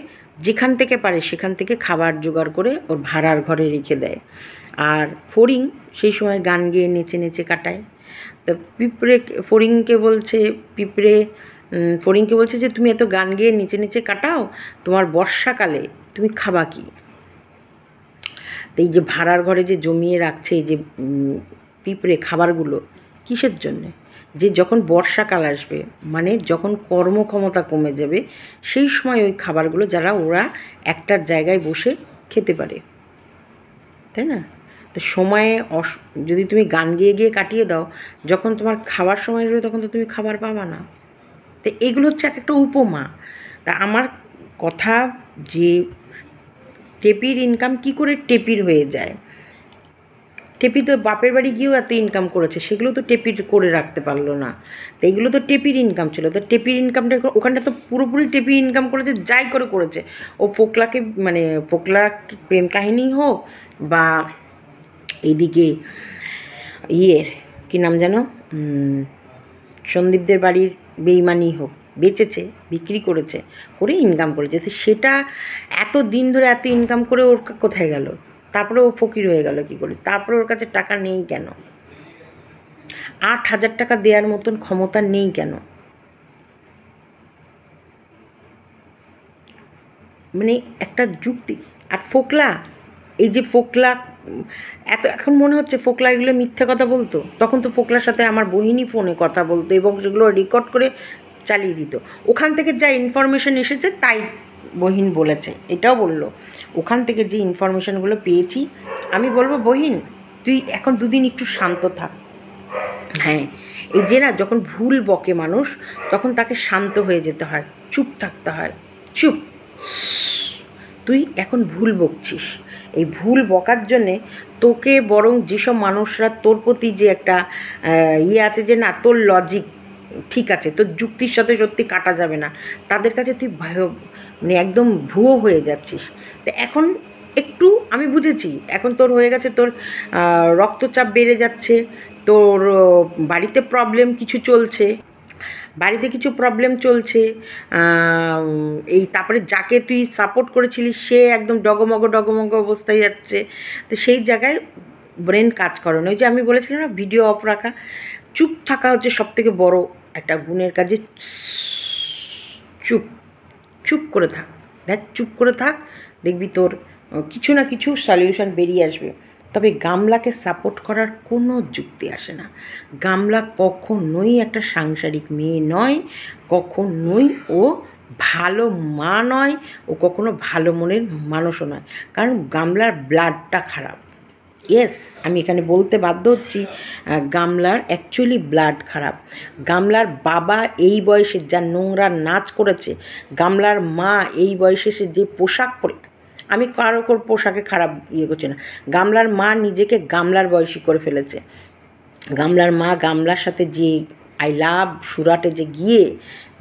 যেখান থেকে পারে সেখান থেকে খাবার জোগাড় করে ওর ভাড়ার ঘরে রেখে দেয়, আর ফড়িং সেই সময় গান গেয়ে নেচে নেচে কাটায়। তো ফড়িংকে বলছে যে তুমি এত গান গেয়ে নেচে নেচে কাটাও, তোমার বর্ষাকালে তুমি খাবা কি? তো এই যে ভাড়ার ঘরে যে জমিয়ে রাখছে এই যে পিঁপড়ে খাবারগুলো, কিসের জন্যে? যে যখন বর্ষাকাল আসবে, মানে যখন কর্মক্ষমতা কমে যাবে, সেই সময় ওই খাবারগুলো ওরা একটা জায়গায় বসে খেতে পারে, তাই না? তো সময়ে যদি তুমি গান গেয়ে গিয়ে কাটিয়ে দাও, যখন তোমার খাবার সময় আসবে তখন তো তুমি খাবার পাবা না। তো এগুলো হচ্ছে এক একটা উপমা। তা আমার কথা যে টেপির ইনকাম কি করে টেপির হয়ে যায়? টেপি তো বাপের বাড়ি গিয়েও এত ইনকাম করেছে, সেগুলো তো টেপির করে রাখতে পারলো না। তো এগুলো তো টেপির ইনকাম ছিল, তো টেপির ইনকামটা ওখানটা তো পুরোপুরি টেপি ইনকাম করেছে, যাই করেছে। ও ফোকলাকে মানে ফোকলা প্রেম কাহিনী হোক বা এইদিকে কী নাম যেন, সন্দীপদের বাড়ির বেইমানি হোক, বেচেছে, বিক্রি করেছে, করে ইনকাম করেছে। তো সেটা এত দিন ধরে এত ইনকাম করে ওর কোথায় গেল? তারপরে ও ফকির হয়ে গেল কী করে? তারপরে ওর কাছে টাকা নেই কেন? 8,000 টাকা দেওয়ার মতন ক্ষমতা নেই কেন? মানে একটা যুক্তি। আর ফোকলা, এই যে ফোকলা এখন মনে হচ্ছে ফোকলা এগুলো মিথ্যে কথা বলতো, তখন তো ফোকলার সাথে আমার বহিনী ফোনে কথা বলতো এবং সেগুলো রেকর্ড করে চালিয়ে দিত। ওখান থেকে যা ইনফরমেশান এসেছে তাই বহিন বলেছে, এটাও বলল। ওখান থেকে যে ইনফরমেশানগুলো পেয়েছি, আমি বলবো বহিন তুই এখন দুদিন একটু শান্ত থাক। হ্যাঁ, এই যে না, যখন ভুল বকে মানুষ তখন তাকে শান্ত হয়ে যেতে হয়, চুপ থাকতে হয়, চুপ। তুই এখন ভুল বকছিস, এই ভুল বকার জন্যে তোকে বরং যেসব মানুষরা তোর প্রতি যে একটা আছে যে না তোর লজিক ঠিক আছে, তোর যুক্তির সাথে সত্যি কাটা যাবে না, তাদের কাছে তুই মানে একদম ভুয়ো হয়ে যাচ্ছিস। তো এখন একটু আমি বুঝেছি, এখন তোর হয়ে গেছে, তোর রক্তচাপ বেড়ে যাচ্ছে, তোর বাড়িতে কিছু প্রবলেম চলছে, এই তারপরে যাকে তুই সাপোর্ট করেছিলিস সে একদম ডগমগ অবস্থায় যাচ্ছে। তো সেই জায়গায় ব্রেন কাজ করে না। ওই যে আমি বলেছিলাম না, ভিডিও অফ রাখা, চুপ থাকা হচ্ছে সবথেকে বড় একটা গুণের কাজে। চুপ করে থাক, চুপ করে থাক, দেখবি তোর কিছু না কিছু সলিউশন বেরিয়ে আসবে। তবে গামলাকে সাপোর্ট করার কোনো যুক্তি আসে না। গামলা কখনোই একটা সাংসারিক মেয়ে নয়, কখনোই ও ভালো মা নয়, ও কখনো ভালো মনের মানুষও নয়, কারণ গামলার ব্লাডটা খারাপ। ইয়েস, আমি এখানে বলতে বাধ্য হচ্ছি, গামলার অ্যাকচুয়ালি ব্লাড খারাপ। গামলার বাবা এই বয়সে যা নোংরা নাচ করেছে, গামলার মা এই বয়সে সে যে পোশাক পরে, আমি কারো পোশাকে খারাপ করছি না, গামলার মা নিজেকে গামলার বয়সী করে ফেলেছে। গামলার মা গামলার সাথে যে আই লাভ সুরাটে যে গিয়ে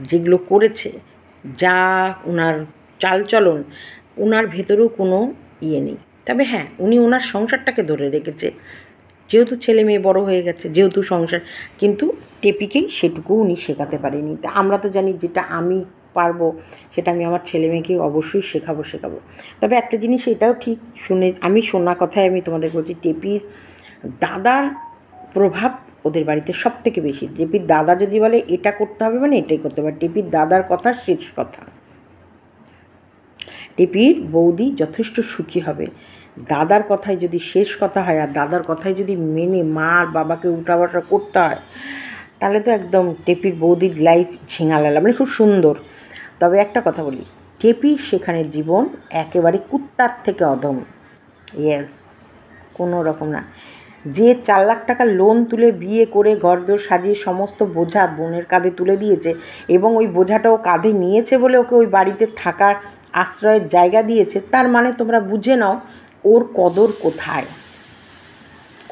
যেগুলো করেছে, যা ওনার চালচলন, ওনার ভেতরেও কোনো নেই। তবে হ্যাঁ, উনি ওনার সংসারটাকে ধরে রেখেছে, যেহেতু ছেলে মেয়ে বড় হয়ে গেছে, যেহেতু সংসার, কিন্তু টেপিকেই সেটুকু উনি শেখাতে পারেনি। তা আমরা তো জানি যেটা আমি পারবো সেটা আমি আমার ছেলে মেয়েকে অবশ্যই শেখাবো। তবে একটা জিনিস এটাও ঠিক, আমি শোনা কথায় আমি তোমাদের বলছি, টেপির দাদার প্রভাব ওদের বাড়িতে সব থেকে বেশি। টেপির দাদা যদি বলে এটা করতে হবে মানে এটাই করতে হবে, টেপির দাদার কথা শেষ কথা। টেপির বৌদি যথেষ্ট সুখী হবে দাদার কথায় যদি শেষ কথা হয়, আর দাদার কথায় যদি মেনে মা আর বাবাকে উঠা বসা করতে হয়, তাহলে তো একদম টেপির বৌদির লাইফ ঝিঙালালা, মানে খুব সুন্দর। তবে একটা কথা বলি, টেপির সেখানে জীবন একেবারে কুত্তার থেকে অধম। ইয়েস, কোনো রকম না। যে 4 লাখ টাকা লোন তুলে বিয়ে করে ঘরদোর সাজিয়ে সমস্ত বোঝা বোনের কাঁধে তুলে দিয়েছে, এবং ওই বোঝাটা ও কাঁধে নিয়েছে বলে ওকে ওই বাড়িতে থাকার আশ্রয়ের জায়গা দিয়েছে, তার মানে তোমরা বুঝে নাও ওর কদর কোথায়,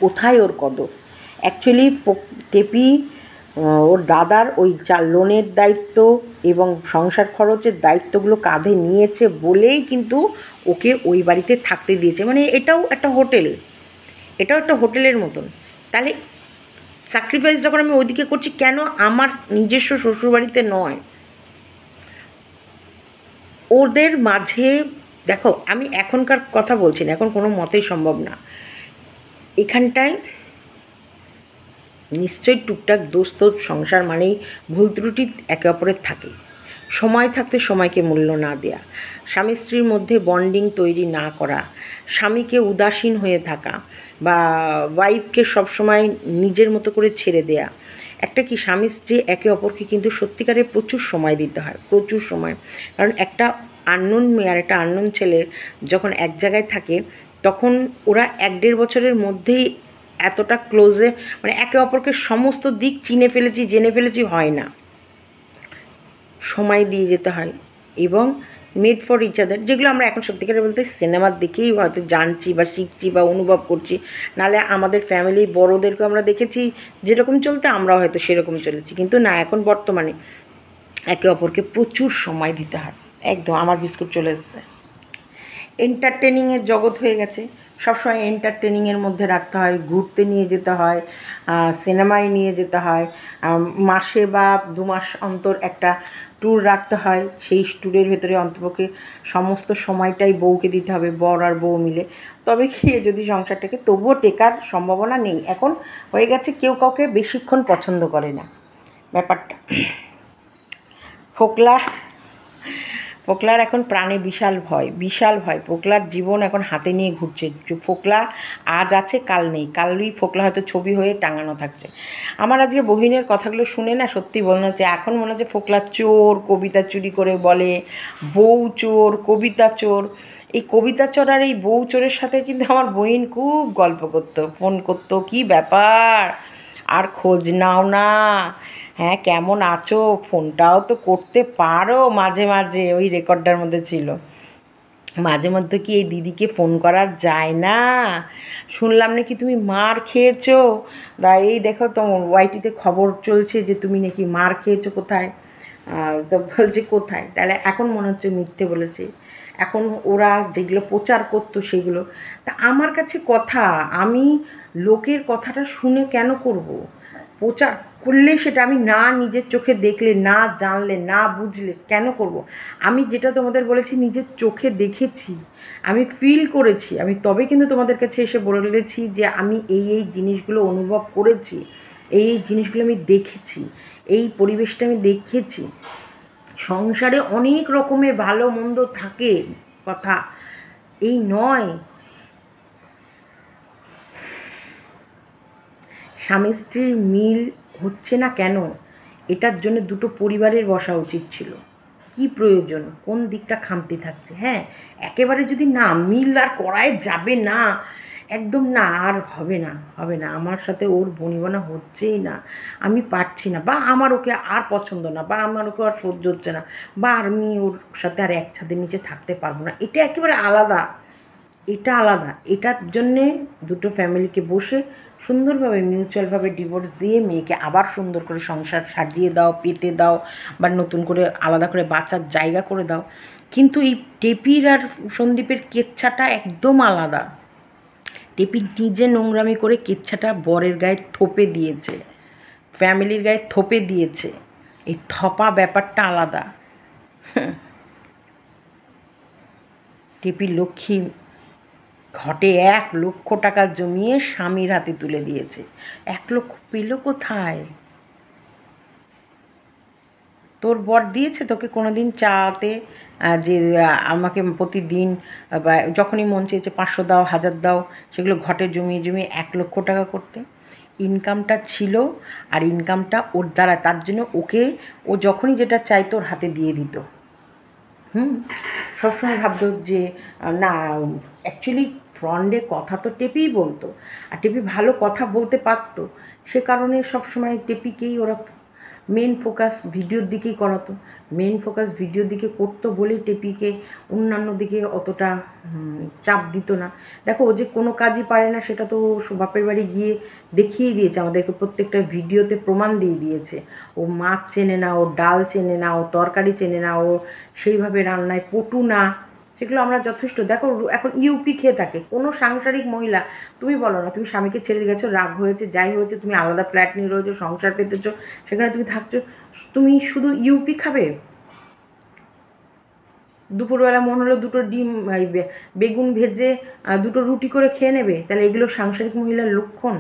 কোথায় ওর কদর। অ্যাকচুয়ালি টেপি ওর দাদার ওই লোনের দায়িত্ব এবং সংসার খরচের দায়িত্বগুলো কাঁধে নিয়েছে বলেই কিন্তু ওকে ওই বাড়িতে থাকতে দিয়েছে। মানে এটাও একটা হোটেল, এটাও একটা হোটেলের মতন। তাহলে স্যাক্রিফাইস যখন আমি ওইদিকে করছি, কেন আমার নিজস্ব শ্বশুরবাড়িতে নয়? ওদের মাঝে দেখো, আমি এখনকার কথা বলছি না, এখন কোনো মতেই সম্ভব না। এখানটায় নিশ্চয়ই টুকটাক দোস্ত, সংসার মানেই ভুল ত্রুটি একে অপরের থাকে। সময় থাকতে সময়কে মূল্য না দেয়া, স্বামী স্ত্রীর মধ্যে বন্ডিং তৈরি না করা, স্বামীকে উদাসীন হয়ে থাকা বা ওয়াইফকে সবসময় নিজের মতো করে ছেড়ে দেয়া। একটা কি, স্বামী স্ত্রী একে অপরকে কিন্তু সত্যিকারের প্রচুর সময় দিতে হয়, প্রচুর সময়। কারণ একটা আননোন মেয়ে আর একটা আননোন ছেলের যখন এক জায়গায় থাকে, তখন ওরা 1-1.5 বছরের মধ্যেই এতটা ক্লোজে, মানে একে অপরকে সমস্ত দিক চিনে ফেলেছি, জেনে ফেলেছি হয় না, সময় দিয়ে যেতে হয়। এবং মেড ফর ইচ আদার, যেগুলো আমরা এখন সত্যিকারে বলতে সিনেমার দিকেই হয়তো জানছি বা শিখছি বা অনুভব করছি, নাহলে আমাদের ফ্যামিলির বড়োদেরকে আমরা দেখেছি যেরকম চলতে, আমরাও হয়তো সেরকম চলেছি। কিন্তু না, এখন বর্তমানে একে অপরকে প্রচুর সময় দিতে হয়। একদম আমার বিস্কুট চলে এসছে। এন্টারটেনিংয়ের জগৎ হয়ে গেছে, সবসময় এন্টারটেনিংয়ের মধ্যে রাখতে হয়, ঘুরতে নিয়ে যেতে হয়, সিনেমায় নিয়ে যেতে হয়, মাসে বা 2 মাস অন্তর একটা ট্যুর রাখতে হয়, সেই ট্যুরের ভেতরে অন্তপক্ষে সমস্ত সময়টাই বউকে দিতে হবে, বর আর বউ মিলে। তবে কি, যদি সংসারটাকে তবুও টেকার সম্ভাবনা নেই। এখন হয়ে গেছে কেউ কাউকে বেশিক্ষণ পছন্দ করে না ব্যাপারটা। ফোকলা, ফোকলার এখন প্রাণে বিশাল ভয়, বিশাল ভয়। ফোকলার জীবন এখন হাতে নিয়ে ঘুরছে। ফোকলা আজ আছে কাল নেই, কালই ফোকলা হয়তো ছবি হয়ে টাঙানো থাকছে। আমার আজকে বহিনের কথাগুলো শুনে না সত্যি মনে হচ্ছে, এখন মনে হচ্ছে ফোকলা চোর, কবিতা চুরি করে বলে, বউ চোর, কবিতা চোর। এই কবিতা চোর আর এই বউ চোরের সাথে কিন্তু আমার বহিন খুব গল্প করতো, ফোন করতো, কী ব্যাপার আর খোঁজ নাও না, হ্যাঁ কেমন আছো, ফোনটাও তো করতে পারো মাঝে মাঝে, ওই রেকর্ডটার মধ্যে ছিল। মাঝে মধ্যে কি এই দিদিকে ফোন করা যায় না? শুনলাম নাকি তুমি মার খেয়েছো, বা এই দেখো তোমার ওয়াইটিতে খবর চলছে যে তুমি নাকি মার খেয়েছো, কোথায়? তো বলছে কোথায়, তাহলে এখন মনে হচ্ছে মিথ্যে বলেছে। এখন ওরা যেগুলো প্রচার করতো সেগুলো, তা আমার কাছে কথা, আমি লোকের কথাটা শুনে কেন করব? প্রচার করলে সেটা আমি না নিজের চোখে দেখলে, না জানলে, না বুঝলে কেন করব? আমি যেটা তোমাদের বলেছি নিজের চোখে দেখেছি, আমি ফিল করেছি, আমি তবে কিন্তু তোমাদের কাছে এসে বলেছি যে আমি এই এই জিনিসগুলো অনুভব করেছি, এই এই জিনিসগুলো আমি দেখেছি, এই পরিবেশটা আমি দেখেছি। সংসারে অনেক রকমের ভালো মন্দ থাকে, কথা এই নয়। স্বামী স্ত্রীর মিল হচ্ছে না কেন, এটার জন্য দুটো পরিবারের বসা উচিত ছিল। কি প্রয়োজন, কোন দিকটা খামতি থাকছে? হ্যাঁ, একেবারে যদি না মিল আর করাই যাবে না, একদম না, আর হবে না, হবে না, আমার সাথে ওর বনিবনা হচ্ছেই না, আমি পারছি না, বা আমার ওকে আর পছন্দ না, বা আমার ওকে আর সহ্য হচ্ছে না, বা আমি ওর সাথে আর এক ছাদের নিচে থাকতে পারবো না, এটা একেবারে আলাদা, এটা আলাদা। এটার জন্যে দুটো ফ্যামিলিকে বসে সুন্দরভাবে মিউচুয়ালভাবে ডিভোর্স দিয়ে মেয়েকে আবার সুন্দর করে সংসার সাজিয়ে দাও, পেতে দাও, বা নতুন করে আলাদা করে বাঁচার জায়গা করে দাও। কিন্তু এই টেপির আর সন্দীপের কেচ্ছাটা একদম আলাদা। টেপি নিজে নোংরামি করে কেচ্ছাটা বরের গায়ে থোপে দিয়েছে, ফ্যামিলির গায়ে থোপে দিয়েছে। এই থপা ব্যাপারটা আলাদা। টেপি লক্ষ্মী ঘটে 1,00,000 টাকা জমিয়ে স্বামীর হাতে তুলে দিয়েছে। 1,00,000 পেল কোথায়? তোর বর দিয়েছে তোকে কোনো দিন চাতে যে আমাকে প্রতিদিন বা যখনই মন চেয়েছে 500 দাও, 1000 দাও, সেগুলো ঘটে জমিয়ে জমিয়ে 1,00,000 টাকা করতে? ইনকামটা ছিল, আর ইনকামটা ওর দ্বারা, তার জন্য ওকে ও যখনই যেটা চাইতো ওর হাতে দিয়ে দিত। সবসময় ভাবতো যে না, অ্যাকচুয়ালি ফ্রন্টে কথা তো টেপিই বলতো, আর টেপি ভালো কথা বলতে পারতো, সে কারণে সবসময় টেপিকেই ওরা মেন ফোকাস ভিডিওর দিকেই করাতো। মেন ফোকাস ভিডিওর দিকে করতো বলেই টেপিকে অন্যান্য দিকে অতটা চাপ দিত না। দেখো, ও যে কোনো কাজই পারে না সেটা তো বাপের বাড়ি গিয়ে দেখিয়েই দিয়েছে আমাদেরকে, প্রত্যেকটা ভিডিওতে প্রমাণ দিয়ে দিয়েছে। ও মাছ চেনে না, ও ডাল চেনে না, ও তরকারি চেনে না, ও সেইভাবে রান্নায় পটু না, সেগুলো আমরা যথেষ্ট। দেখো, এখন ইউপি খেয়ে থাকে কোনো সাংসারিক মহিলা, তুমি বলো না, তুমি স্বামীকে ছেড়ে গেছো, রাগ হয়েছে, যাই হয়েছে, তুমি আলাদা ফ্ল্যাট নিয়ে রয়েছো, সংসার পেতেছো, সেখানে তুমি থাকছো, তুমি শুধু ইউপি খাবে? দুপুরবেলা মন হলো দুটো ডিম বেগুন ভেজে দুটো রুটি করে খেয়ে নেবে? তাহলে এগুলো সাংসারিক মহিলার লক্ষণ?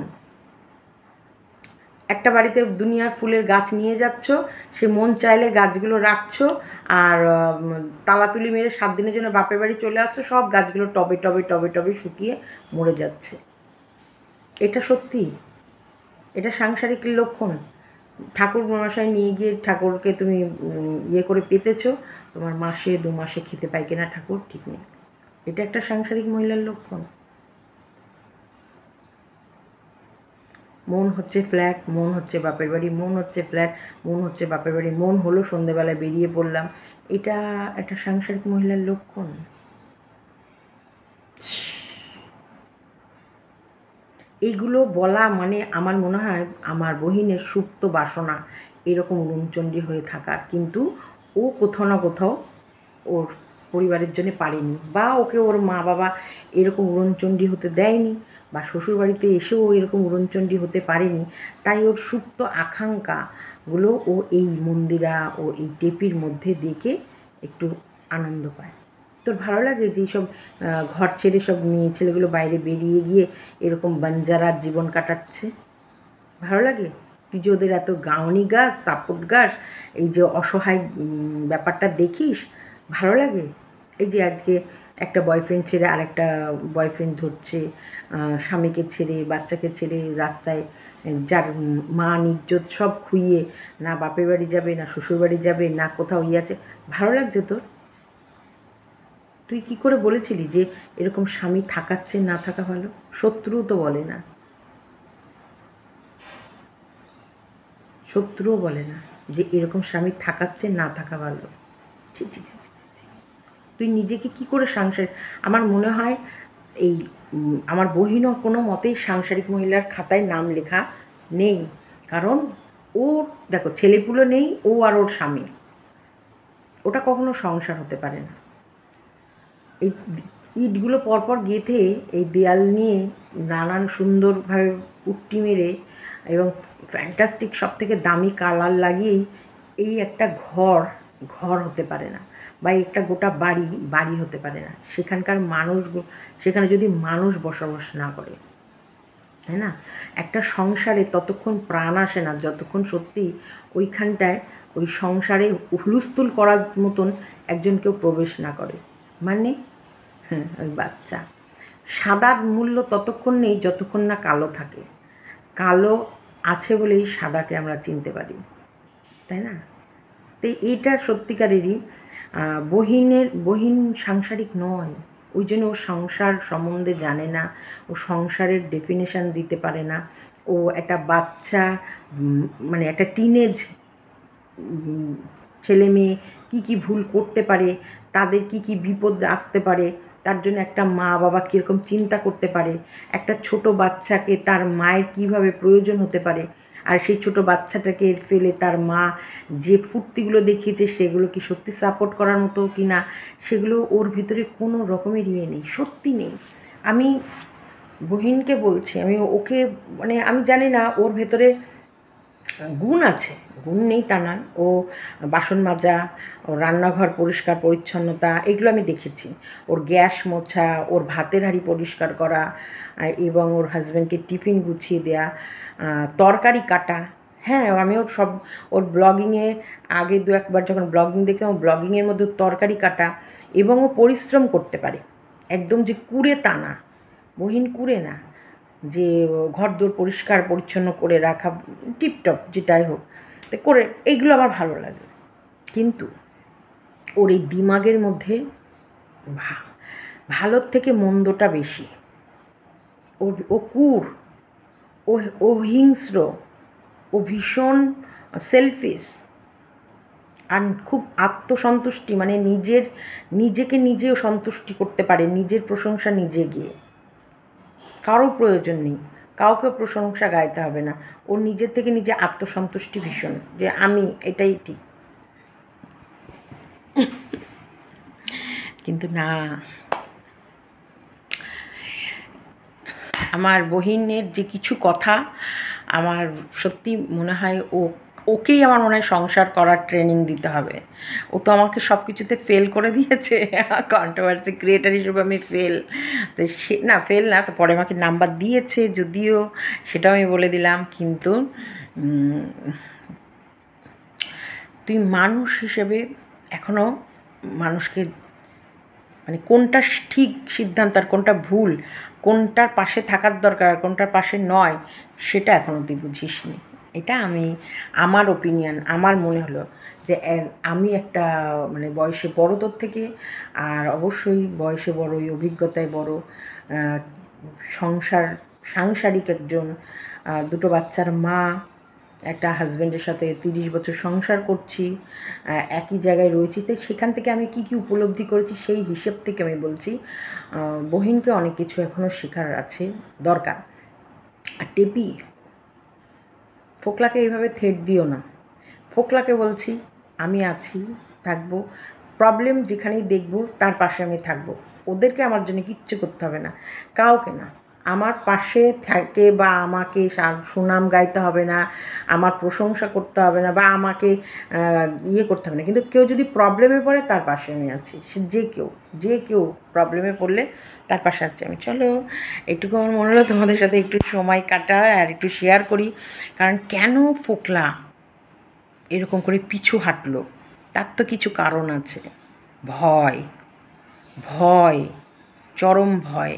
একটা বাড়িতে দুনিয়ার ফুলের গাছ নিয়ে যাচ্ছ, সে মন চাইলে গাছগুলো রাখছো, আর তালাতুলি মেরে 7 দিনের জন্য বাপের বাড়ি চলে আসছো, সব গাছগুলো টবে টবে টবে টবে শুকিয়ে মরে যাচ্ছে। এটা সত্যি? এটা সাংসারিক লক্ষণ? ঠাকুর মশাই নিয়ে গিয়ে ঠাকুরকে তুমি ইয়ে করে পেতেছো, তোমার মাসে 2 মাসে খেতে পাই কিনা ঠাকুর ঠিক নেই। এটা একটা সাংসারিক মহিলার লক্ষণ? মন হচ্ছে ফ্ল্যাট, মন হচ্ছে বাপের বাড়ি, মন হচ্ছে ফ্ল্যাট, মন হচ্ছে বাপের বাড়ি, মন হলো সন্ধেবেলায় বেরিয়ে পড়লাম, এটা একটা সাংসারিক মহিলার লক্ষণ? এইগুলো বলা মানে আমার মনে হয় আমার বহিনের সুপ্ত বাসনা এরকম রুমচণ্ডী হয়ে থাকার, কিন্তু ও কোথাও না কোথাও ওর পরিবারের জন্য পারেনি, বা ওকে ওর মা বাবা এরকম উড়নচণ্ডী হতে দেয়নি, বা শ্বশুরবাড়িতে এসেও এরকম উড়নচণ্ডী হতে পারেনি। তাই ওর সুপ্ত আকাঙ্ক্ষাগুলো ও এই মন্দিরা ও এই টেপির মধ্যে দেখে একটু আনন্দ পায়। তোর ভালো লাগে যে এইসব ঘর ছেড়ে সব মেয়ে ছেলেগুলো বাইরে বেরিয়ে গিয়ে এরকম বাঞ্জারা জীবন কাটাচ্ছে? ভালো লাগে? তুই যে ওদের এত গাউনি গাছ, সাপোর্ট গাছ, এই যে অসহায় ব্যাপারটা দেখিস, ভালো লাগে? এই যে আজকে একটা বয়ফ্রেন্ড ছেড়ে আরেকটা বয়ফ্রেন্ড ধরছে, স্বামীকে ছেড়ে, বাচ্চাকে ছেড়ে রাস্তায়, যার মান ইজ্জত সব খুইয়ে, না বাপের বাড়ি যাবে, না শ্বশুর বাড়ি যাবে, না কোথাও ইয়ে আছে, ভালো লাগছে তোর? তুই কি করে বলেছিলি যে এরকম স্বামী থাকাচ্ছে না থাকা ভালো? শত্রুও তো বলে না, শত্রুও বলে না যে এরকম স্বামী থাকাচ্ছে না থাকা ভালো। ছি ছি ছি ছি ছি ছি। তুই নিজেকে কি করে সাংসারিক, আমার মনে হয় এই আমার বহিনও কোনো মতেই সাংসারিক মহিলার খাতায় নাম লেখা নেই। কারণ ওর দেখো ছেলেপুলে নেই, ও আর ওর স্বামী, ওটা কখনো সংসার হতে পারে না। এই ইটগুলো পরপর গেঁথে এই দেয়াল নিয়ে নানান সুন্দরভাবে পুট্টি মেরে এবং ফ্যান্টাস্টিক সবথেকে দামি কালার লাগিয়েই এই একটা ঘর ঘর হতে পারে না, বা এই একটা গোটা বাড়ি বাড়ি হতে পারে না সেখানকার মানুষ, সেখানে যদি মানুষ বসবাস না করে, তাই না? একটা সংসারে ততক্ষণ প্রাণ আসে না যতক্ষণ সত্যি ওইখানটায় ওই সংসারে হুলস্থুল করার মতন একজন কেউ প্রবেশ না করে। মানে ওই বাচ্চা, সাদার মূল্য ততক্ষণ নেই যতক্ষণ না কালো থাকে, কালো আছে বলেই সাদাকে আমরা চিনতে পারি, তাই না? তো এইটা সত্যিকারেরই বহিন সাংসারিক নয়, ও ওই জন্য ও সংসার সম্বন্ধে জানে না, ও সংসারের ডেফিনেশান দিতে পারে না। ও একটা বাচ্চা, মানে একটা টিনেজ ছেলে মেয়ে কী কী ভুল করতে পারে, তাদের কি কি বিপদ আসতে পারে, তার জন্য একটা মা বাবা কীরকম চিন্তা করতে পারে, একটা ছোট বাচ্চাকে তার মায়ের কিভাবে প্রয়োজন হতে পারে, আর সেই ছোট বাচ্চাটাকে ফেলে তার মা যে ফুর্তিগুলো দেখিয়েছে সেগুলো কি সত্যি সাপোর্ট করার মতো কি না, সেগুলো ওর ভেতরে কোনো রকমের ইয়ে নেই, সত্যি নেই। আমি বহিনকে বলছি, আমি ওকে, মানে আমি জানি না ওর ভেতরে গুণ আছে, গুণ নেই তা নয়। ও বাসন মাজা, ওর রান্নাঘর পরিষ্কার পরিচ্ছন্নতা এগুলো আমি দেখেছি। ওর গ্যাস মোছা, ওর ভাতের হাঁড়ি পরিষ্কার করা, এবং ওর হাজব্যান্ডকে টিফিন গুছিয়ে দেয়া, তরকারি কাটা। হ্যাঁ, আমি ওর সব, ওর ব্লগিংয়ে আগে দু একবার যখন ব্লগিং দেখতাম, ওর ব্লগিংয়ের মধ্যে তরকারি কাটা, এবং ও পরিশ্রম করতে পারে, একদম যে কুড়ে তা না, বহিন কুড়ে না, যে ঘরদোর পরিষ্কার পরিচ্ছন্ন করে রাখা, টিপটপ যেটাই হোক তো করে, এইগুলো আমার ভালো লাগে। কিন্তু ওর এই দিমাগের মধ্যে ভালোর থেকে মন্দটা বেশি। ও কুর, ও হিংস্র, ও ভীষণ সেলফিশ, আর খুব আত্মসন্তুষ্টি, মানে নিজেকে নিজেও সন্তুষ্টি করতে পারে, নিজের প্রশংসা নিজে গিয়ে, কারো প্রয়োজন নেই, কাউকে প্রশংসা গাইতে হবে না, ওর নিজের থেকে নিজে আত্মসন্তুষ্টি ভীষণ, যে আমি এটাই ঠিক। কিন্তু না, আমার বহিনের যে কিছু কথা আমার সত্যি মনে হয় ওকেই আমার মনে হয় সংসার করার ট্রেনিং দিতে হবে। ও তো আমাকে সব কিছুতে ফেল করে দিয়েছে, কন্ট্রোভার্সি ক্রিয়েটার হিসেবে আমি ফেল, তো সে না ফেল না, তো পরে আমাকে নাম্বার দিয়েছে যদিও, সেটাও আমি বলে দিলাম। কিন্তু তুই মানুষ হিসেবে এখনও মানুষকে, মানে কোনটা ঠিক সিদ্ধান্ত আর কোনটা ভুল, কোনটার পাশে থাকার দরকার আর কোনটার পাশে নয়, সেটা এখনও তুই বুঝিসনি। এটা আমার ওপিনিয়ন, আমার মনে হলো যে আমি একটা, মানে বয়সে বড় তোর থেকে, আর অবশ্যই বয়সে বড়, ওই অভিজ্ঞতায় বড়, সাংসারিক একজন, দুটো বাচ্চার মা, একটা হাজব্যান্ডের সাথে 30 বছর সংসার করছি, একই জায়গায় রয়েছি, তাই সেখান থেকে আমি কি কি উপলব্ধি করেছি সেই হিসেব থেকে আমি বলছি, বহিনকে অনেক কিছু এখনও শেখার আছে, দরকার। আর টেপি, ফোকলাকে এইভাবে থ্রেট দিও না। ফোকলাকে বলছি আমি আছি, থাকবো, প্রবলেম যেখানেই দেখবো তার পাশে আমি থাকবো, ওদেরকে আমার জন্য কিচ্ছু করতে হবে না, কাউকে না, আমার পাশে থাকে বা আমাকে সুনাম গাইতে হবে না, আমার প্রশংসা করতে হবে না, বা আমাকে ইয়ে করতে হবে না, কিন্তু কেউ যদি প্রবলেমে পড়ে তার পাশে আমি আছি, সে যে কেউ প্রবলেমে পড়লে তার পাশে আছি আমি। চলো, একটুকু আমার মনে হলো তোমাদের সাথে একটু সময় কাটায় আর একটু শেয়ার করি, কারণ কেন ফোকলা এরকম করে পিছু হাঁটলো, তার তো কিছু কারণ আছে। ভয়, ভয়, চরম ভয়,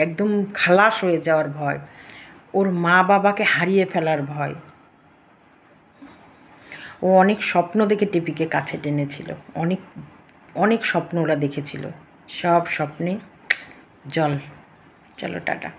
একদম খালাস হয়ে যাওয়ার ভয়, ওর মা বাবাকে হারিয়ে ফেলার ভয়। ও অনেক স্বপ্ন দেখে টেপিকে কাছে টেনেছিল, অনেক অনেক স্বপ্ন ওরা দেখেছিল, সব স্বপ্নে জল। চলো টাটা।